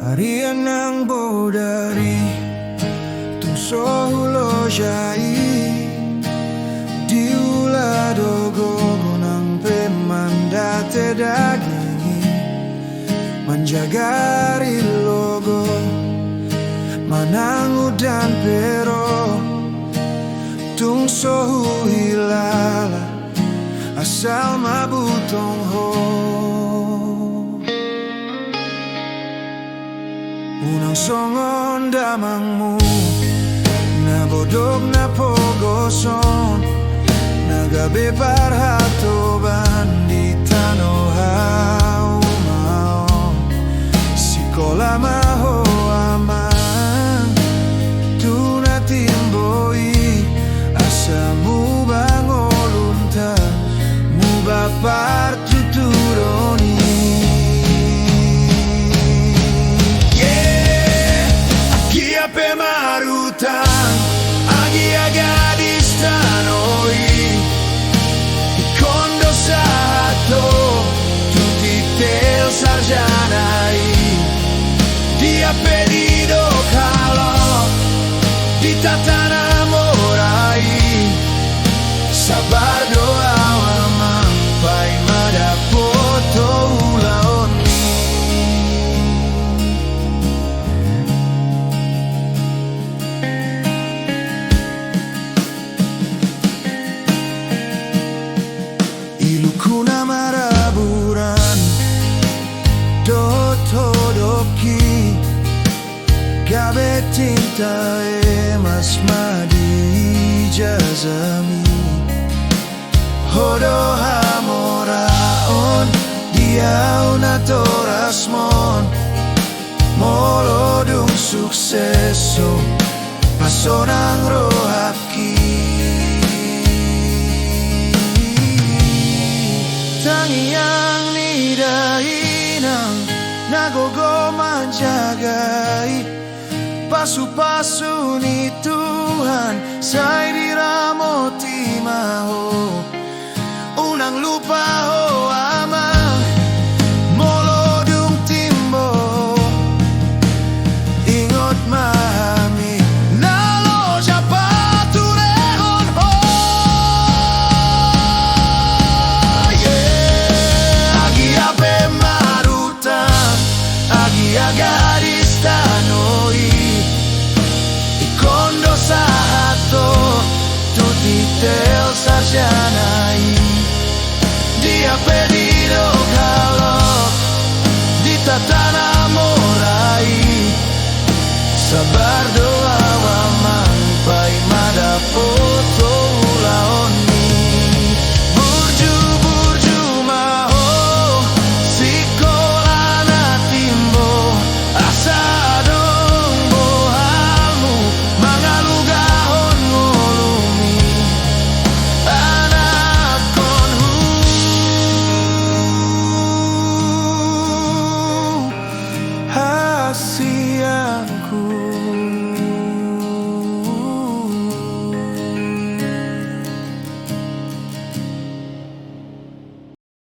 Harian ng bodari tungso hulo jai diula dogo gunang pemandate dagingi manjagari logo manang udan pero tungso hilala asal mabutong ho unang songon damangmu nabodog na pogoson nagabe parhato bandita no haumao sikola maho aman tuna timboi asamu bangolunta muba partuturoni pe marutan agi gadis tanoi kondo sato tutti tel sarjanai dia pedido kalau di tatana morai sabar doa mampai madapoto ulaoni Ilukuna maraburan Dotodoki Gabe tinta emas madi jazami Hodo hamoraon Dia unatorasmon Molodung sukseso Pasonang rohapki Tangiang nidahinang nagogo manjagai pasu-pasu ni Tuhan sai diramoti maho unang lupa